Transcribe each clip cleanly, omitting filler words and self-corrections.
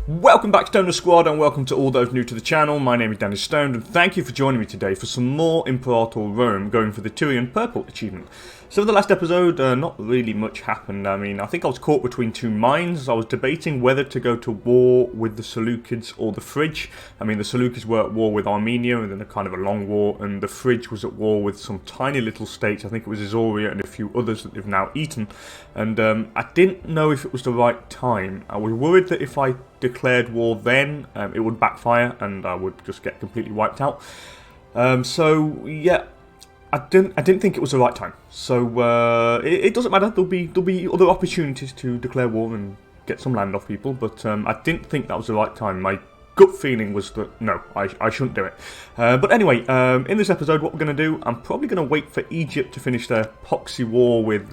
Welcome back to Donor Squad and welcome to all those new to the channel. My name is DanIsStoned and thank you for joining me today for some more Imperator Rome going for the Tyrian Purple achievement. So in the last episode, not really much happened. I mean, I think I was caught between two minds. I was debating whether to go to war with the Seleucids or the Fridge. I mean, the Seleucids were at war with Armenia and then a kind of a long war, and the Fridge was at war with some tiny little states. I think it was Isauria and a few others that they've now eaten. And I didn't know if it was the right time. I was worried that if I declared war then, it would backfire and I would just get completely wiped out. So yeah, I didn't think it was the right time. So it doesn't matter. There'll be other opportunities to declare war and get some land off people, but I didn't think that was the right time. My gut feeling was that no, I shouldn't do it. But anyway, in this episode, what we're going to do, I'm probably going to wait for Egypt to finish their proxy war with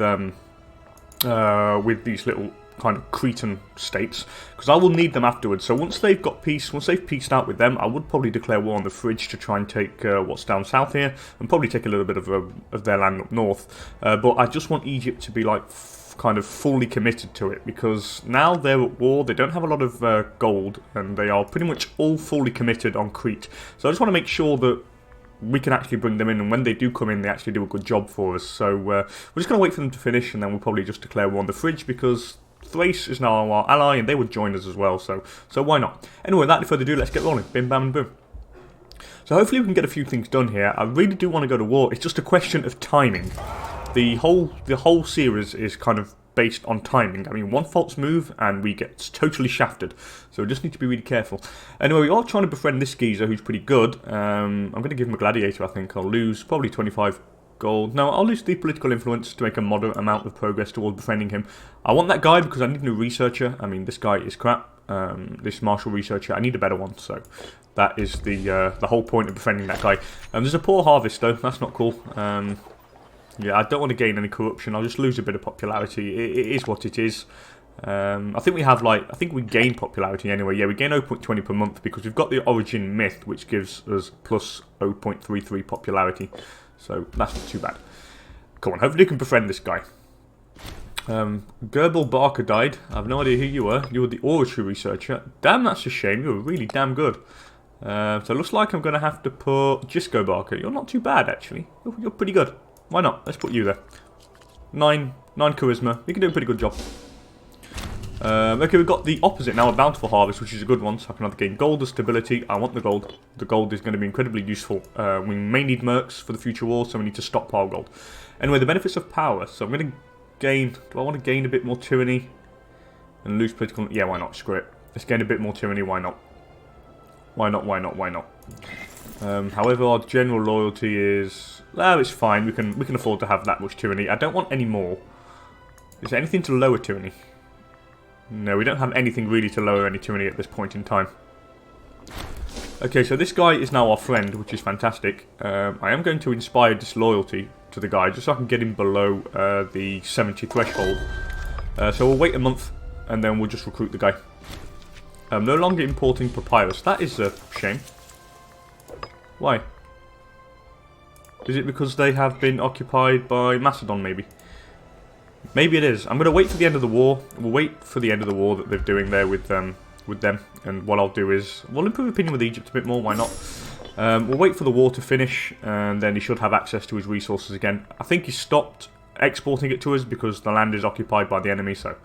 these little kind of Cretan states, because I will need them afterwards. So once they've got peace, once they've peaced out with them, I would probably declare war on the Fridge to try and take what's down south here, and probably take a little bit of their land up north. But I just want Egypt to be like kind of fully committed to it, because now they're at war, they don't have a lot of gold, and they are pretty much all fully committed on Crete. So I just want to make sure that we can actually bring them in, and when they do come in, they actually do a good job for us. So we're just going to wait for them to finish, and then we'll probably just declare war on the Fridge, because Thrace is now our ally, and they would join us as well, so why not? Anyway, without any further ado, let's get rolling. Bim, bam, and boom. So hopefully we can get a few things done here. I really do want to go to war. It's just a question of timing. The whole series is kind of based on timing. I mean, one false move and we get totally shafted. So we just need to be really careful. Anyway, we are trying to befriend this geezer who's pretty good. I'm going to give him a gladiator, I think. I'll lose probably 25 gold. No, I'll lose the political influence to make a moderate amount of progress towards befriending him. I want that guy because I need a new researcher. I mean, this guy is crap. This martial researcher, I need a better one. So that is the whole point of befriending that guy. There's a poor harvest though. That's not cool. Yeah, I don't want to gain any corruption. I'll just lose a bit of popularity. It is what it is. I think we have I think we gain popularity anyway. Yeah, we gain 0.20 per month because we've got the origin myth, which gives us plus 0.33 popularity. So that's not too bad. Come on, hopefully you can befriend this guy. Gerbil Barker died. I have no idea who you were. You were the oratory researcher. Damn, that's a shame. You were really damn good. So it looks like I'm going to have to put Gisco Barker. You're not too bad, actually. You're pretty good. Why not? Let's put you there. 9 charisma. You can do a pretty good job. Okay, we've got the opposite now, a bountiful harvest, which is a good one, so I can either gain gold or stability. I want the gold. The gold is going to be incredibly useful. We may need mercs for the future war, so we need to stockpile gold. Anyway, the benefits of power. So I'm going to gain... Do I want to gain a bit more tyranny? And lose political... Yeah, why not? Screw it. Let's gain a bit more tyranny, why not? Why not, why not, why not? However, our general loyalty is... Oh, it's fine. We can afford to have that much tyranny. I don't want any more. Is there anything to lower tyranny? No, we don't have anything really to lower any tyranny at this point in time. Okay, so this guy is now our friend, which is fantastic. I am going to inspire disloyalty to the guy, just so I can get him below the 70 threshold. So we'll wait a month, and then we'll just recruit the guy. No longer importing papyrus. That is a shame. Why? Is it because they have been occupied by Macedon, maybe? Maybe it is. I'm going to wait for the end of the war. We'll wait for the end of the war that they're doing there with them. And what I'll do is, we'll improve opinion with Egypt a bit more, why not? We'll wait for the war to finish, and then he should have access to his resources again. I think he stopped exporting it to us because the land is occupied by the enemy, so...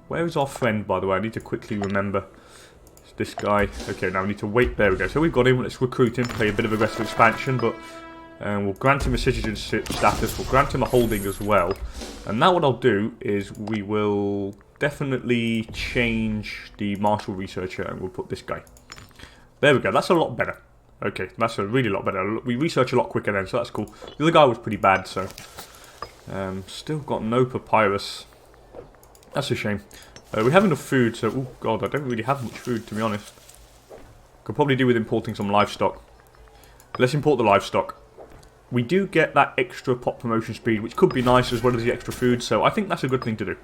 where is our friend, by the way? I need to quickly remember. It's this guy. Okay, now we need to wait. There we go. So we've got him. Let's recruit him, play a bit of aggressive expansion, but... we'll grant him a citizenship status, we'll grant him a holding as well. And now what I'll do is we will definitely change the martial researcher and we'll put this guy. There we go, that's a lot better. Okay, that's a really lot better. We research a lot quicker then, so that's cool. The other guy was pretty bad, so... still got no papyrus. That's a shame. We have enough food, so... Oh god, I don't really have much food, to be honest. Could probably do with importing some livestock. Let's import the livestock. We do get that extra pop promotion speed, which could be nice as well as the extra food, so I think that's a good thing to do.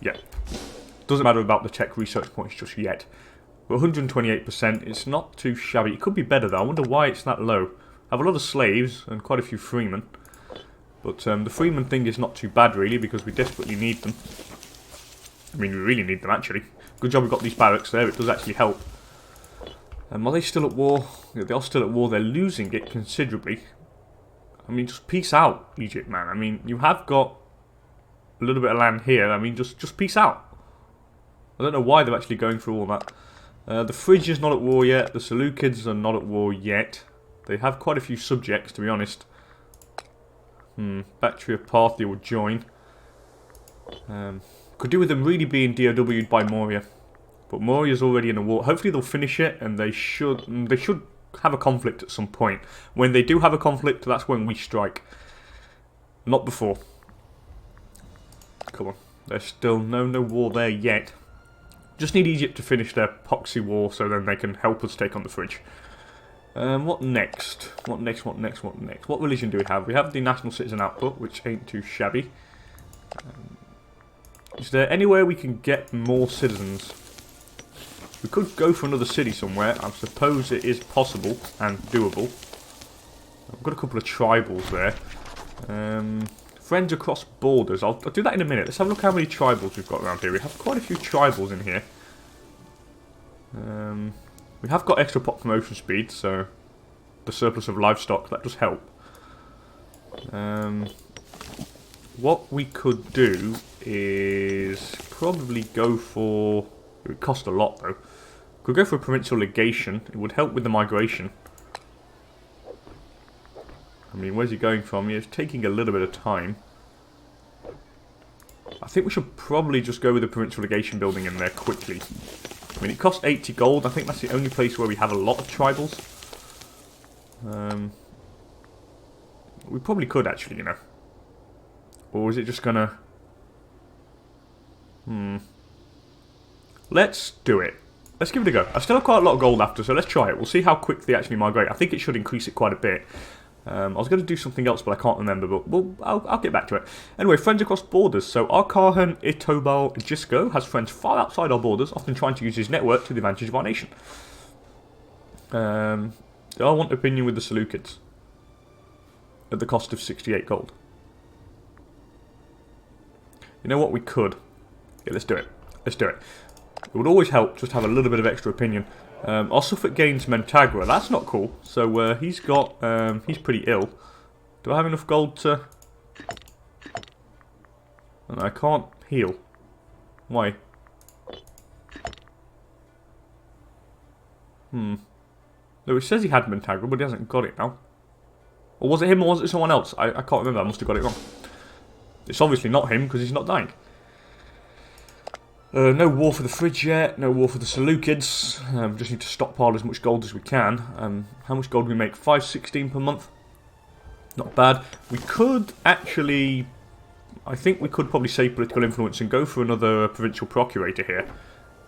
Yeah. Doesn't matter about the tech research points just yet. We're 128%, it's not too shabby. It could be better though, I wonder why it's that low. I have a lot of slaves and quite a few freemen. But the freeman thing is not too bad really, because we desperately need them. I mean, we really need them actually. good job we got these barracks there. It does actually help. Are they still at war? Yeah, they are still at war. They're losing it considerably. I mean, just peace out, Egypt, man. I mean, you have got a little bit of land here. I mean, just peace out. I don't know why they're actually going through all that. The Fridge is not at war yet. The Seleucids are not at war yet. They have quite a few subjects, to be honest. Bactria Parthia will join. Could do with them really being DOW'd by Moria. But Moria's already in a war. Hopefully they'll finish it, and they should have a conflict at some point. When they do have a conflict, that's when we strike. Not before. Come on. There's still no war there yet. Just need Egypt to finish their proxy war so then they can help us take on the Fridge. What next? What next? What religion do we have? We have the national citizen output, which ain't too shabby. Is there anywhere we can get more citizens? We could go for another city somewhere. I suppose it is possible and doable. I've got a couple of tribals there. Friends across borders. I'll do that in a minute. Let's have a look how many tribals we've got around here. We have quite a few tribals in here. We have got extra pop promotion speed, so the surplus of livestock, that does help. What we could do is probably go for... It would cost a lot though. Could go for a provincial legation. It would help with the migration. I mean, where's he going from? It's taking a little bit of time. I think we should probably just go with the provincial legation building in there quickly. I mean, it costs 80 gold. I think that's the only place where we have a lot of tribals. We probably could actually, you know. Or is it just gonna... Let's do it. Let's give it a go. I still have quite a lot of gold after, so let's try it. We'll see how quick they actually migrate. I think it should increase it quite a bit. I was going to do something else, but I can't remember. But I'll get back to it. Anyway, friends across borders. So our Karhan Itobal Gisco has friends far outside our borders, often trying to use his network to the advantage of our nation. I want opinion with the Seleucids. At the cost of 68 gold. You know what, we could. Yeah, let's do it. Let's do it. It would always help just have a little bit of extra opinion. Our Suffolk gains Mentagra. That's not cool. So he's got... he's pretty ill. Do I have enough gold to... I can't heal. Why? No, it says he had Mentagra, but he hasn't got it now. Or was it him or was it someone else? I can't remember. I must have got it wrong. It's obviously not him because he's not dying. No war for the Fridge yet. No war for the Seleucids. Just need to stockpile as much gold as we can. How much gold do we make? 516 per month. Not bad. We could actually... I think we could probably save political influence and go for another provincial procurator here.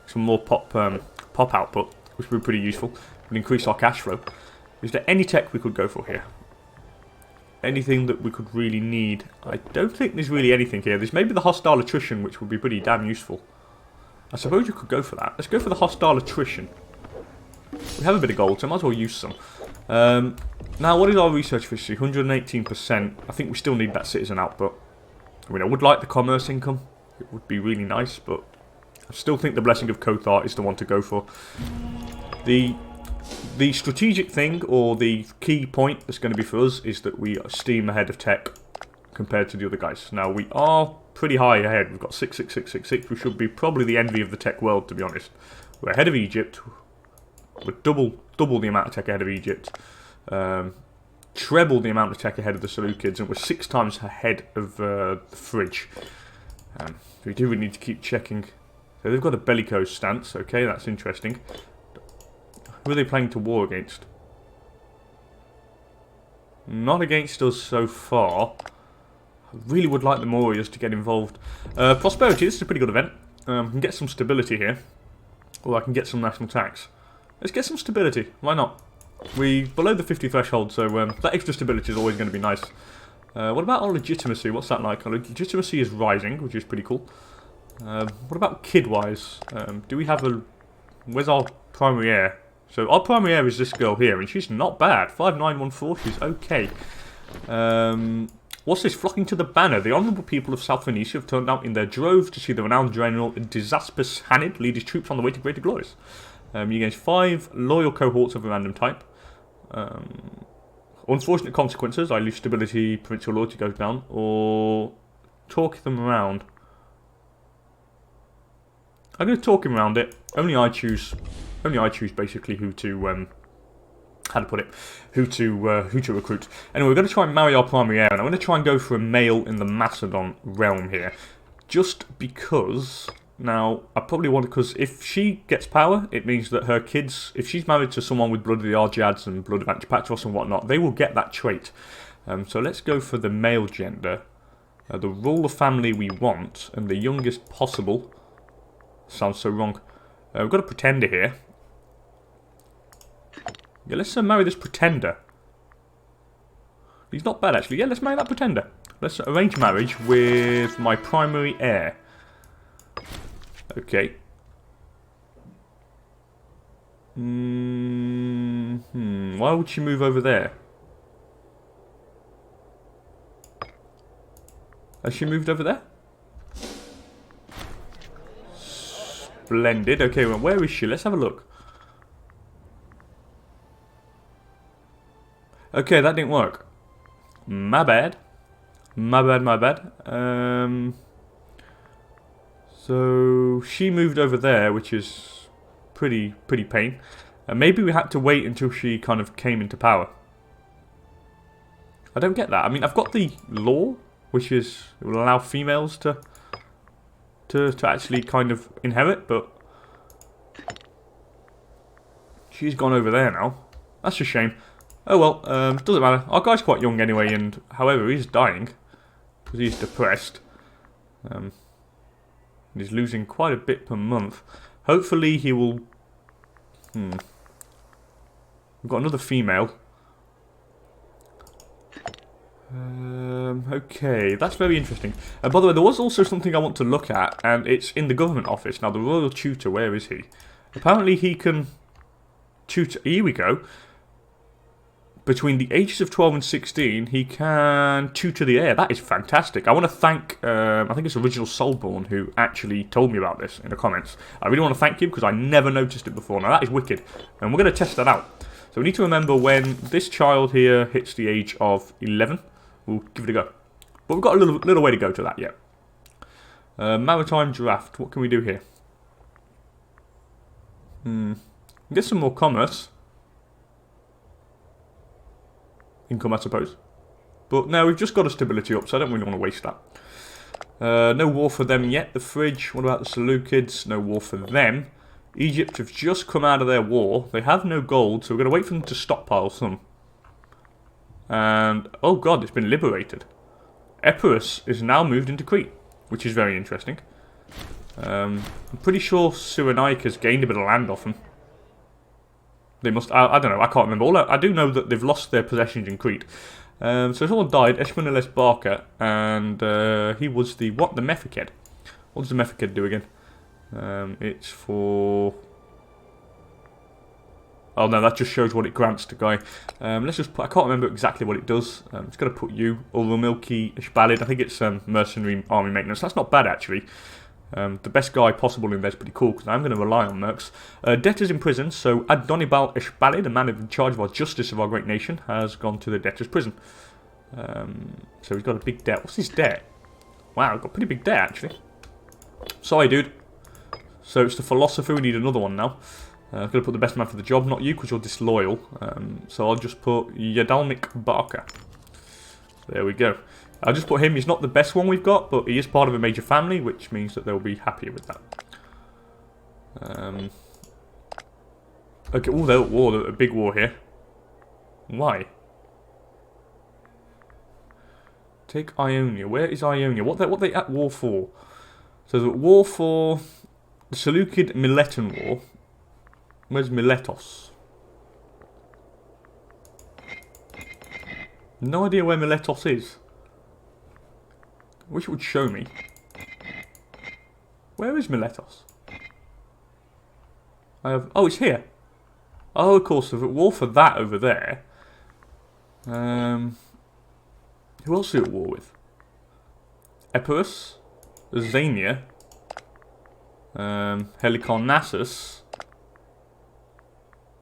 Some more pop output, which would be pretty useful. Would increase our cash flow. Is there any tech we could go for here? Anything that we could really need? I don't think there's really anything here. There's maybe the hostile attrition, which would be pretty damn useful. I suppose you could go for that. Let's go for the hostile attrition. We have a bit of gold, so I might as well use some. Now, what is our research efficiency? 118%. I think we still need that citizen output. I mean, I would like the commerce income. It would be really nice, but I still think the Blessing of Kothar is the one to go for. The strategic thing, or the key point that's going to be for us, is that we steam ahead of tech compared to the other guys. Now, we are pretty high ahead. We've got 66666. We should be probably the envy of the tech world, to be honest. We're ahead of Egypt. We're double the amount of tech ahead of Egypt. Treble the amount of tech ahead of the Seleucids, and we're 6 times ahead of the Fridge. We do need to keep checking. So they've got a bellicose stance. Okay, that's interesting. Who are they playing to war against? Not against us so far. I really would like the Morias to get involved. Prosperity, this is a pretty good event. I can get some stability here. Or I can get some national tax. Let's get some stability. Why not? We're below the 50 threshold, so that extra stability is always going to be nice. What about our legitimacy? What's that like? Our legitimacy is rising, which is pretty cool. What about kid-wise? Do we have a... Where's our primary heir? So our primary heir is this girl here, and she's not bad. 5914, she's okay. What's this? Flocking to the banner. The honourable people of South Phoenicia have turned out in their droves to see the renowned general Disaspus Hanid lead his troops on the way to greater glories. You gain 5 loyal cohorts of a random type. Unfortunate consequences. I lose stability, provincial loyalty goes down. Or talk them around. I'm going to talk him around it. Only I choose basically who to how to put it, who to recruit. Anyway, we're going to try and marry our primary heir, and I'm going to try and go for a male in the Macedon realm here, just because. Now, I probably want to, because if she gets power, it means that her kids, if she's married to someone with blood of the Argeads and blood of Antipatros and whatnot, they will get that trait. So let's go for the male gender, the rule of family we want, and the youngest possible. Sounds so wrong. We've got a pretender here. Yeah, let's marry this pretender. He's not bad, actually. Yeah, let's marry that pretender. Let's arrange marriage with my primary heir. Okay. Why would she move over there? Has she moved over there? Splendid. Okay, well, where is she? Let's have a look. Okay, that didn't work. My bad. My bad. So she moved over there, which is pretty pain. Maybe we had to wait until she kind of came into power. I don't get that. I mean, I've got the law, which is it will allow females to actually kind of inherit, but she's gone over there now. That's a shame. Oh well, doesn't matter. Our guy's quite young anyway, and however, he's dying because he's depressed. He's losing quite a bit per month. Hopefully he will... We've got another female. Okay, that's very interesting. By the way, there was also something I want to look at, and it's in the government office. Now, the royal tutor, where is he? Apparently he can tutor... Here we go. Between the ages of 12 and 16, he can tutor the heir. That is fantastic. I want to thank, I think it's Original Soulborn who actually told me about this in the comments. I really want to thank him because I never noticed it before. Now that is wicked. And we're going to test that out. So we need to remember when this child here hits the age of 11, we'll give it a go. But we've got a little way to go to that yet. Maritime draft. What can we do here? Get some more commerce. Income, I suppose. But no, we've just got a stability up, so I don't really want to waste that. No war for them yet. The fridge. What about the Seleucids? No war for them. Egypt have just come out of their war. They have no gold, so we're going to wait for them to stockpile some. And, oh god, it's been liberated. Epirus is now moved into Crete, which is very interesting. I'm pretty sure Cyrenaica's gained a bit of land off them. They must, I don't know, I can't remember. I do know that they've lost their possessions in Crete. So someone died, Esmaniles Barca, and he was the, what? The Mephiked. What does the Mephiked do again? It's for... Oh no, that just shows what it grants to guy. Let's just put, I can't remember exactly what it does. I'm just going to put you, Ulramilki Ishbalid. I think it's mercenary army maintenance. That's not bad actually. The best guy possible in there is pretty cool because I'm going to rely on mercs. Debtors in prison, so Adonibal Ishbalid, a man in charge of our justice of our great nation, has gone to the debtors' prison. So he's got a big debt. What's his debt? Wow, got a pretty big debt actually. Sorry, dude. So it's the philosopher. We need another one now. I'm going to put the best man for the job, not you because you're disloyal. So I'll just put Yadalmik Barker. There we go. I'll just put him. He's not the best one we've got, but he is part of a major family, which means that they'll be happier with that. Okay, oh, they're at war. They're at a big war here. Why? Take Ionia. Where is Ionia? What are they at war for? So they're at war for the Seleucid Miletan War. Where's Miletos? No idea where Miletos is. I wish it would show me. Where is Miletos? I have... Oh, it's here. Oh, of course, they're at war for that over there. Who else are you at war with? Epirus, Xania, Helicarnassus,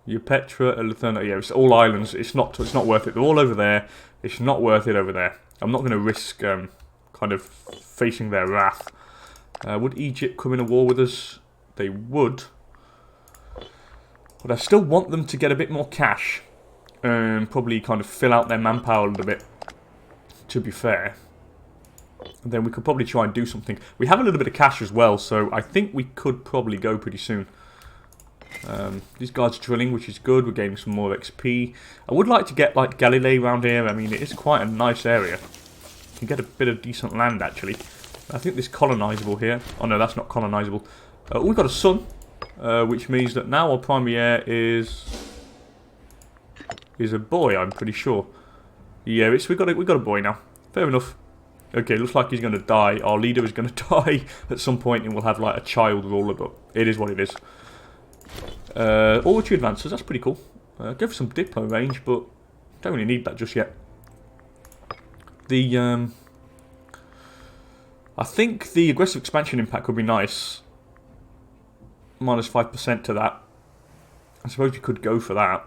Eupetra, Eleuthera. Yeah, it's all islands. It's not worth it. They're all over there. It's not worth it over there. I'm not going to risk kind of facing their wrath. Would Egypt come in a war with us? They would. But I still want them to get a bit more cash. Probably kind of fill out their manpower a little bit, to be fair. And then we could probably try and do something. We have a little bit of cash as well, so I think we could probably go pretty soon. These guys are drilling, which is good. We're getting some more XP. I would like to get like Galilee around here. I mean, it is quite a nice area. You can get a bit of decent land, actually. I think this colonizable here. Oh no, that's not colonizable. We've got a sun, which means that now our primary heir is a boy. I'm pretty sure. Yeah, we got a boy now. Fair enough. Okay, looks like he's going to die. Our leader is going to die at some point, and we'll have like a child ruler. But it is what it is. Oratory advances. That's pretty cool. Go for some diplo range, but don't really need that just yet. I think the aggressive expansion impact could be nice. Minus 5% to that. I suppose you could go for that.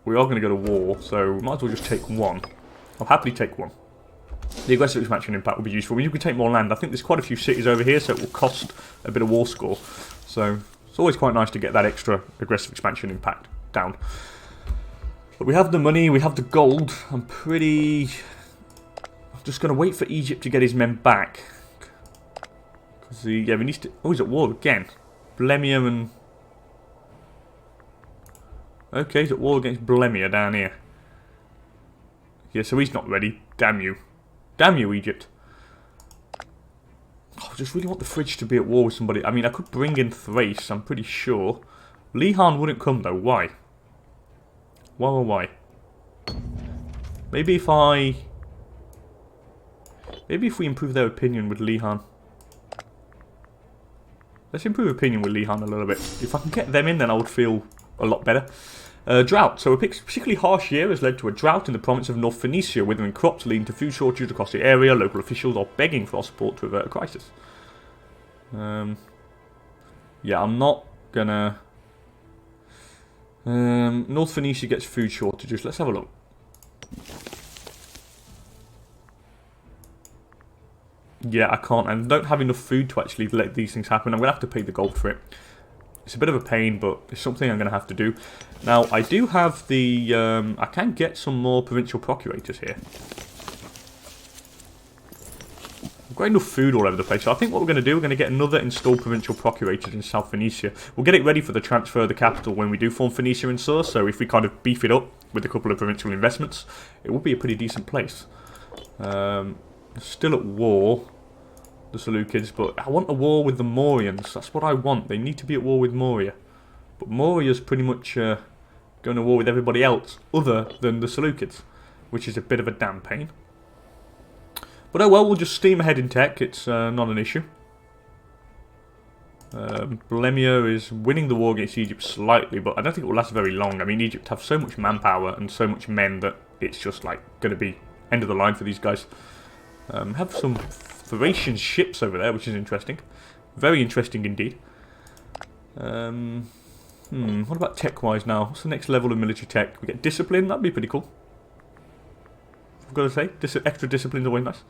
We are going to go to war, so we might as well just take one. I'll happily take one. The aggressive expansion impact will be useful. You can take more land. I think there's quite a few cities over here, so it will cost a bit of war score. So it's always quite nice to get that extra aggressive expansion impact down. But we have the money, we have the gold. I'm just going to wait for Egypt to get his men back. Because we need to... Oh, he's at war again. Blemia and... Okay, he's at war against Blemia down here. Yeah, so he's not ready. Damn you. Damn you, Egypt. Oh, I just really want the fridge to be at war with somebody. I mean, I could bring in Thrace, I'm pretty sure. Lihan wouldn't come, though. Why? Why? Maybe if we improve their opinion with Lihan. Let's improve opinion with Lihan a little bit. If I can get them in, then I would feel a lot better. Drought. So a particularly harsh year has led to a drought in the province of North Phoenicia, withering crops leading to food shortages across the area. Local officials are begging for our support to avert a crisis. Yeah, I'm not gonna... North Phoenicia gets food shortages. Let's have a look. Yeah, I can't. And don't have enough food to actually let these things happen. I'm going to have to pay the gold for it. It's a bit of a pain, but it's something I'm going to have to do. Now, I do have the... I can get some more provincial procurators here. I've got enough food all over the place. So I think what we're going to do, we're going to get another installed provincial procurators in South Phoenicia. We'll get it ready for the transfer of the capital when we do form Phoenicia and Sur. So if we kind of beef it up with a couple of provincial investments, it will be a pretty decent place. Still at war, the Seleucids, but I want a war with the Mauryaans. That's what I want. They need to be at war with Moria. But Moria's pretty much going to war with everybody else other than the Seleucids, which is a bit of a damn pain. But oh well, we'll just steam ahead in tech. It's not an issue. Blemia is winning the war against Egypt slightly, but I don't think it will last very long. I mean, Egypt have so much manpower and so much men that it's just like going to be end of the line for these guys. Have some Thracian ships over there, which is interesting. Very interesting indeed. What about tech-wise now? What's the next level of military tech? We get discipline, that'd be pretty cool. I've got to say, extra discipline is always nice.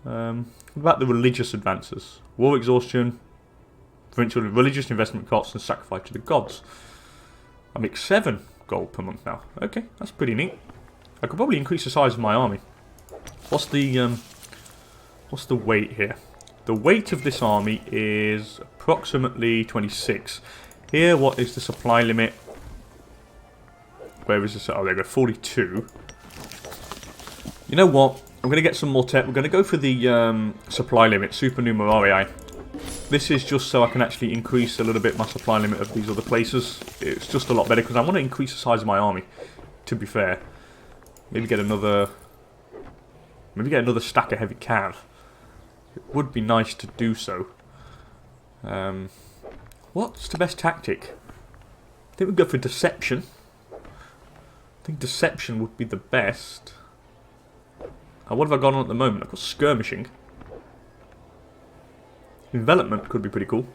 What about the religious advances? War exhaustion, provincial religious investment costs, and sacrifice to the gods. I make 7 gold per month now. Okay, that's pretty neat. I could probably increase the size of my army. What's the weight here? The weight of this army is approximately 26. Here, what is the supply limit? Where is this? Oh, there we go, 42. You know what? I'm going to get some more tech. We're going to go for the supply limit, supernumerarii. This is just so I can actually increase a little bit my supply limit of these other places. It's just a lot better because I want to increase the size of my army, to be fair. Maybe get another stack of heavy cav. It would be nice to do so. What's the best tactic? I think we'd go for deception. I think deception would be the best. What have I got on at the moment? I've got skirmishing. Envelopment could be pretty cool.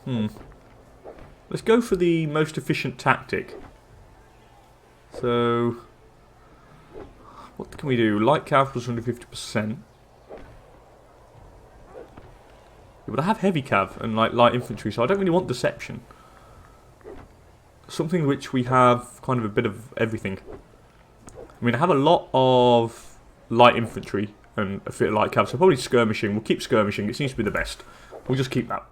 Let's go for the most efficient tactic. So, what can we do? Light cav plus 150%. But I have heavy cav and like light infantry, so I don't really want deception. Something which we have kind of a bit of everything. I mean, I have a lot of light infantry and a bit of light cav, so probably skirmishing. We'll keep skirmishing. It seems to be the best. We'll just keep that.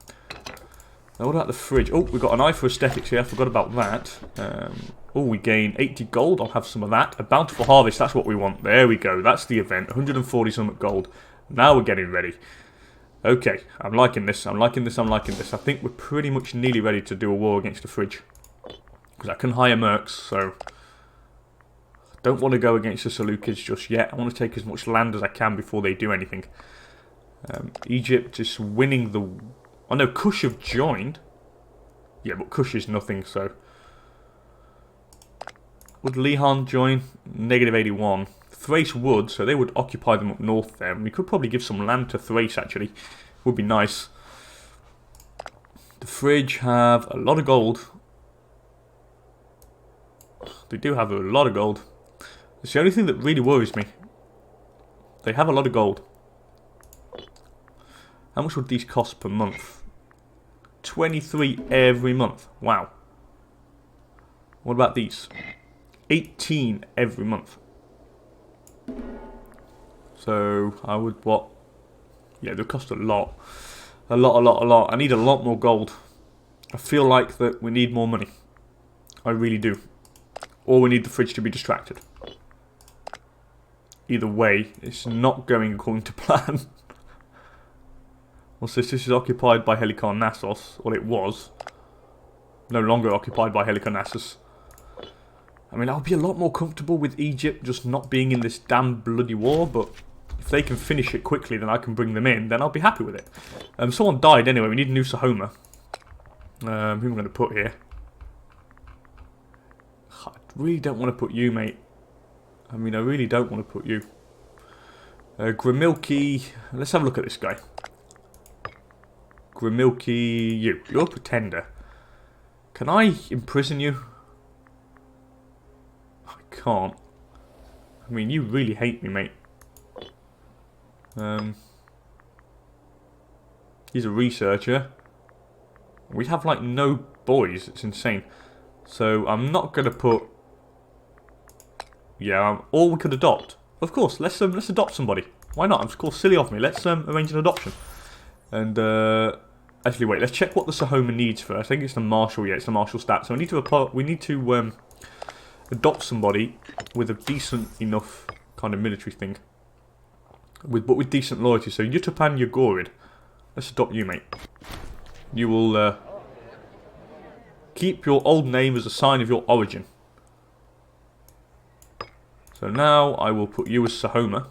Now, what about the fridge? Oh, we've got an eye for aesthetics here. I forgot about that. Oh, we gain 80 gold. I'll have some of that. A bountiful harvest. That's what we want. There we go. That's the event. 140 something gold. Now we're getting ready. Okay, I'm liking this. I'm liking this. I'm liking this. I think we're pretty much nearly ready to do a war against the fridge. Because I can hire mercs, so I don't want to go against the Seleucids just yet. I want to take as much land as I can before they do anything. Egypt is winning the... Oh no, Kush have joined. Yeah, but Kush is nothing, so... Would Lihan join? Negative 81. Thrace would, so they would occupy them up north there. And we could probably give some land to Thrace, actually. Would be nice. The fridge have a lot of gold. They do have a lot of gold. It's the only thing that really worries me. They have a lot of gold. How much would these cost per month? 23 every month. Wow. What about these? 18 every month. So, I would what? Yeah, they'll cost a lot. A lot. I need a lot more gold. I feel like that we need more money. I really do. Or we need the fridge to be distracted. Either way, it's not going according to plan. What's this? This is occupied by Helicon Nassos. Well, it was. No longer occupied by Helicon Nassos. I mean, I'll be a lot more comfortable with Egypt just not being in this damn bloody war, but if they can finish it quickly, then I can bring them in, then I'll be happy with it. Someone died anyway. We need a new Sahoma. Who am I going to put here? I really don't want to put you, mate. I mean, I really don't want to put you. Grimilki. Let's have a look at this guy. Grimilki, you're a pretender. Can I imprison you? I can't. I mean, you really hate me, mate. He's a researcher. We have like no boys. It's insane. So I'm not gonna put. Yeah, or we could adopt. Of course, let's adopt somebody. Why not? Of course, silly of me. Let's arrange an adoption. And actually, wait. Let's check what the Sahoma needs first. I think it's the marshal. Yeah, it's the marshal stat. So we need to adopt somebody with a decent enough kind of military thing. But with decent loyalty. So Yutupan Yagorid. Let's adopt you, mate. You will keep your old name as a sign of your origin. So now I will put you as Sahoma.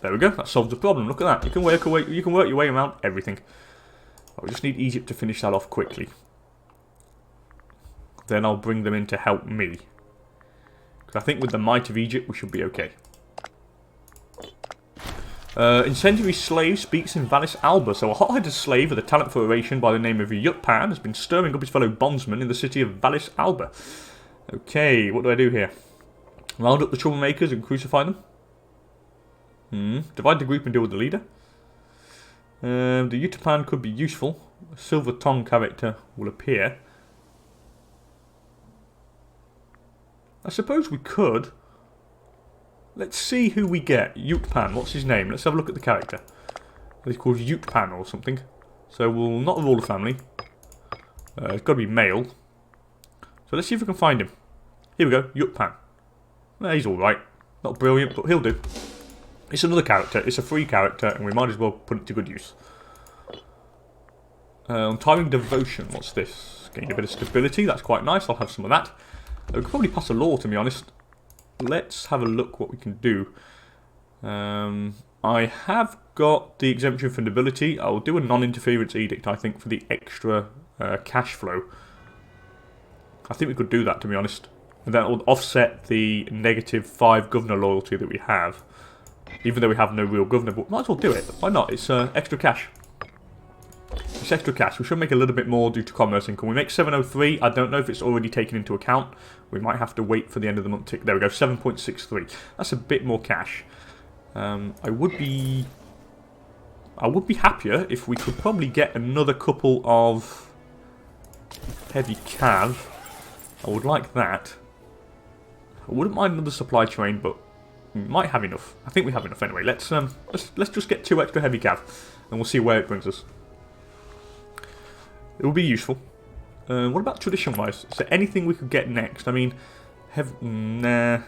There we go. That solves the problem. Look at that. You can work your way around everything. I just need Egypt to finish that off quickly. Then I'll bring them in to help me. Because I think with the might of Egypt, we should be okay. Incendiary slave speaks in Vallis Alba. So a hot-headed slave with a talent for oration by the name of Yutpan has been stirring up his fellow bondsmen in the city of Vallis Alba. Okay, what do I do here? Round up the troublemakers and crucify them? Divide the group and deal with the leader. The Yutpan could be useful. A silver tongue character will appear. I suppose we could. Let's see who we get. Yutpan, what's his name? Let's have a look at the character. He's called Yutpan or something. So we'll not rule the family. It's got to be male. So let's see if we can find him. Here we go, Yutpan. He's alright. Not brilliant, but he'll do. It's another character. It's a free character, and we might as well put it to good use. Untiring Devotion. What's this? Gain a bit of stability. That's quite nice. I'll have some of that. We could probably pass a law, to be honest. Let's have a look what we can do. I have got the exemption for nobility. I'll do a non-interference edict, I think, for the extra cash flow. I think we could do that, to be honest. And that will offset the -5 governor loyalty that we have. Even though we have no real governor, but might as well do it. Why not? It's extra cash. It's extra cash. We should make a little bit more due to commerce income. We make 703. I don't know if it's already taken into account. We might have to wait for the end of the month tick. There we go, 7.63. That's a bit more cash. I would be happier if we could probably get another couple of heavy cav. I would like that. I wouldn't mind another supply train, but we might have enough. I think we have enough anyway. Let's just get 2 extra heavy cav, and we'll see where it brings us. It will be useful. What about tradition-wise? Is there anything we could get next? I mean, nah.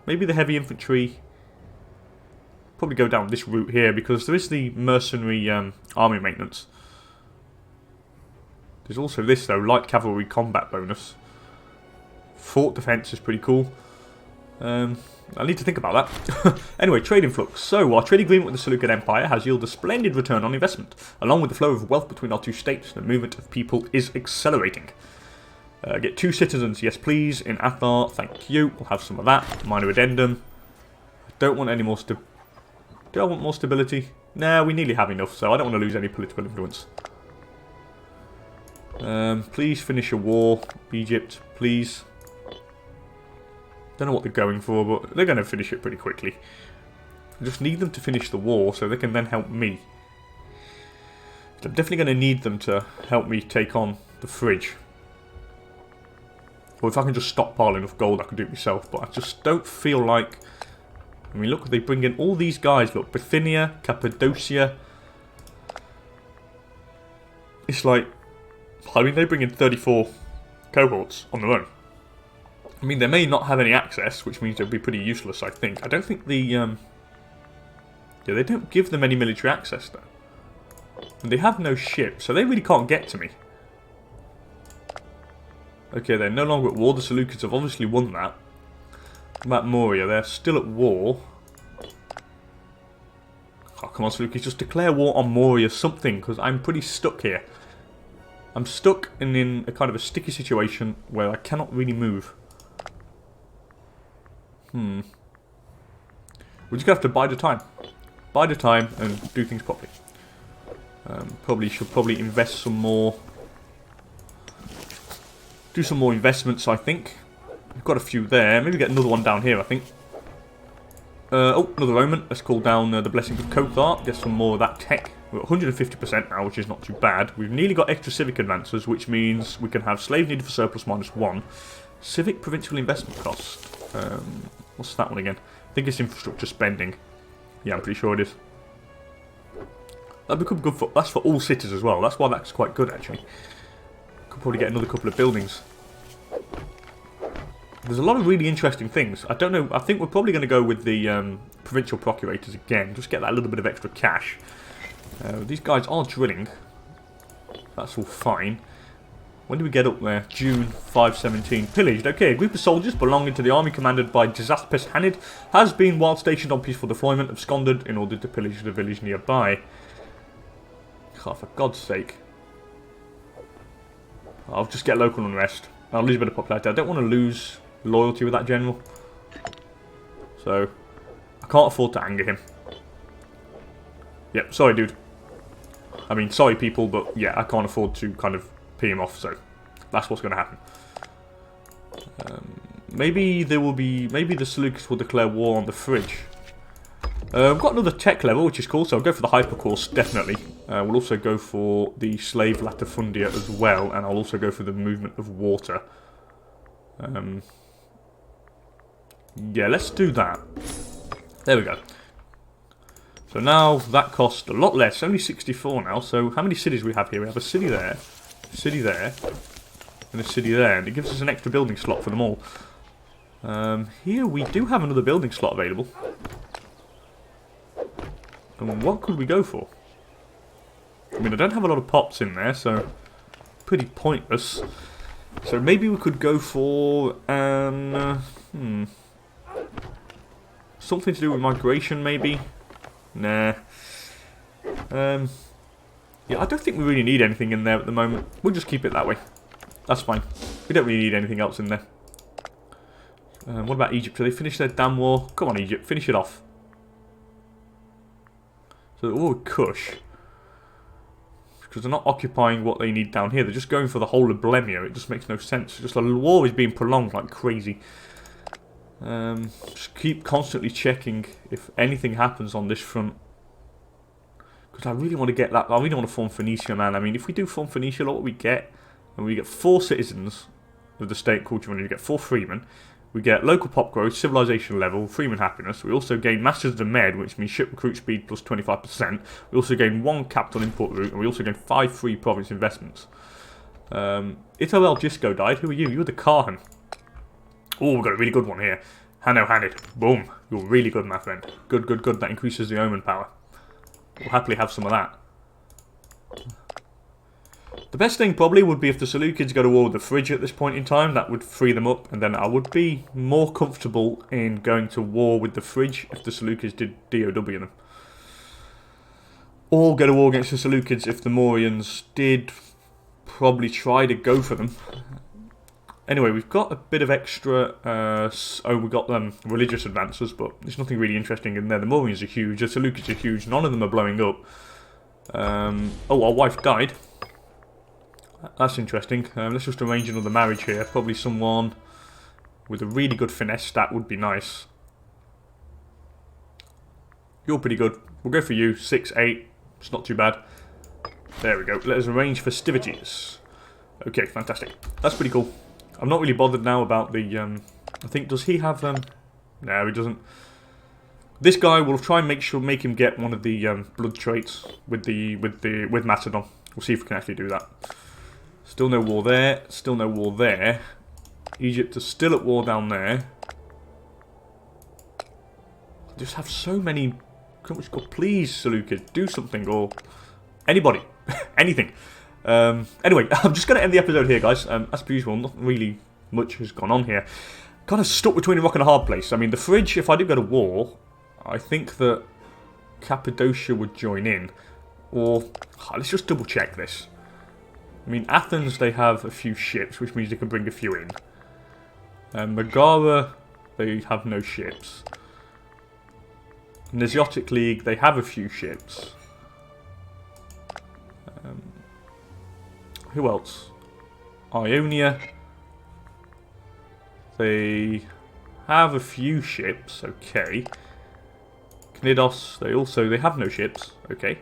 Maybe the heavy infantry. Probably go down this route here because there is the mercenary army maintenance. There's also this though, light cavalry combat bonus. Fort defense is pretty cool. I need to think about that. Anyway, trade influx. So, our trade agreement with the Seleucid Empire has yielded a splendid return on investment. Along with the flow of wealth between our two states, the movement of people is accelerating. Get 2 citizens, yes please, in Athar, thank you. We'll have some of that. Minor addendum. I don't want any more Do I want more stability? Nah, we nearly have enough, so I don't want to lose any political influence. Please finish a war, Egypt, please. Don't know what they're going for, but they're going to finish it pretty quickly. I just need them to finish the war so they can then help me. I'm definitely going to need them to help me take on the fridge. Or if I can just stockpile enough gold, I can do it myself. But I just don't feel like... I mean, look, they bring in all these guys. Look, Bithynia, Cappadocia. It's like... I mean, they bring in 34 cohorts on their own. I mean, they may not have any access, which means they'll be pretty useless, I think. I don't think the... Yeah, they don't give them any military access, though. And they have no ship, so they really can't get to me. Okay, they're no longer at war. The Seleucids have obviously won that. What about Moria? They're still at war. Oh, come on, Seleucids, just declare war on Moria something, because I'm pretty stuck here. I'm stuck in a kind of a sticky situation where I cannot really move. We're just going to have to bide the time. Bide the time and do things properly. Should invest some more. Do some more investments, I think. We've got a few there. Maybe get another one down here, I think. Oh, another Roman. Let's call down the Blessing of Kothar. Get some more of that tech. We're at 150% now, which is not too bad. We've nearly got extra civic advances, which means we can have slaves needed for surplus -1. Civic provincial investment cost. What's that one again? I think it's infrastructure spending. Yeah, I'm pretty sure it is. That'd become good for... That's for all cities as well. That's why that's quite good, actually. Could probably get another couple of buildings. There's a lot of really interesting things. I don't know. I think we're probably going to go with the provincial procurators again. Just get that little bit of extra cash. These guys are drilling. That's all fine. When do we get up there? June 517. Pillaged. Okay, a group of soldiers belonging to the army commanded by Disaspes Hanid has been, while stationed on peaceful deployment, absconded in order to pillage the village nearby. Oh, for God's sake. I'll just get local unrest. I'll lose a bit of popularity. I don't want to lose loyalty with that general. So, I can't afford to anger him. Yep, sorry dude. I mean, sorry people, but yeah, I can't afford to kind of pee him off, so that's what's going to happen. Maybe there will be... Maybe the Seleucids will declare war on the fridge. I've got another tech level, which is cool, so I'll go for the hyper course, definitely. We'll also go for the slave latifundia as well, and I'll also go for the movement of water. Yeah, let's do that. There we go. So now that cost a lot less, only 64 now. So how many cities we have here? We have a city there, and a city there, and it gives us an extra building slot for them all. Here we do have another building slot available. And what could we go for? I mean, I don't have a lot of pops in there, so pretty pointless. So maybe we could go for something to do with migration, maybe. Nah. Yeah, I don't think we really need anything in there at the moment. We'll just keep it that way. That's fine. We don't really need anything else in there. What about Egypt? Do they finish their damn war? Come on, Egypt, finish it off. So they're all Kush. Because they're not occupying what they need down here. They're just going for the whole of Blemia. It just makes no sense. Just the war is being prolonged like crazy. Just keep constantly checking if anything happens on this front. Because I really want to get that. I really want to form Phoenicia, man. I mean, if we do form Phoenicia, look what we get. And we get 4 citizens of the state called Tutoring. We get 4 freemen. We get local pop growth, civilization level, freeman happiness. We also gain Masters of the Med, which means ship recruit speed plus 25%. We also gain 1 capital import route, and we also gain 5 free province investments. Itobel Gisco died. Who are you? You're the Khan. Oh, we've got a really good one here. Hanno Hanid. Boom. You're really good, my friend. Good, good, good. That increases the omen power. We'll happily have some of that. The best thing probably would be if the Seleucids go to war with the Phrygia at this point in time. That would free them up, and then I would be more comfortable in going to war with the Phrygia if the Seleucids did DOW them. Or go to war against the Seleucids if the Mauryans did probably try to go for them. Anyway, we've got a bit of extra... we got religious advances, but there's nothing really interesting in there. The Mauryans are huge, the Seleucids are huge, none of them are blowing up. Oh, our wife died. That's interesting. Let's just arrange another marriage here. Probably someone with a really good finesse stat would be nice. You're pretty good. We'll go for you. 6, 8. It's not too bad. There we go. Let us arrange festivities. Okay, fantastic. That's pretty cool. I'm not really bothered now about the... I think, does he have... No, he doesn't. This guy will try and make him get one of the blood traits with Macedon. We'll see if we can actually do that. Still no war there. Still no war there. Egypt is still at war down there. I just have so many... Please, Seleucid, do something, or... Anybody. Anything. Anyway, I'm just going to end the episode here, guys. As per usual, not really much has gone on here. Kind of stuck between a rock and a hard place. I mean, the Phrygia, if I did go to war, I think that Cappadocia would join in. Or, let's just double check this. I mean, Athens, they have a few ships, which means they can bring a few in. Megara, they have no ships. Nesiotic League, they have a few ships. Who else? Ionia. They have a few ships, okay. Cnidos, they have no ships, okay.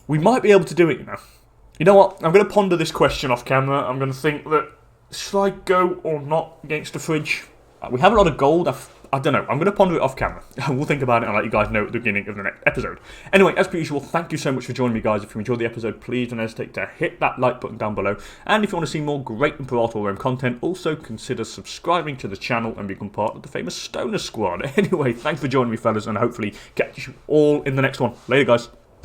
We might be able to do it, you know. You know what? I'm going to ponder this question off camera. I'm going to think that, should I go or not against the Phrygia? We have a lot of gold. I don't know. I'm going to ponder it off camera. We'll think about it and let you guys know at the beginning of the next episode. Anyway, as per usual, thank you so much for joining me, guys. If you enjoyed the episode, please don't hesitate to hit that like button down below. And if you want to see more great Imperator Rome content, also consider subscribing to the channel and become part of the famous Stoner Squad. Anyway, thanks for joining me, fellas, and hopefully catch you all in the next one. Later, guys.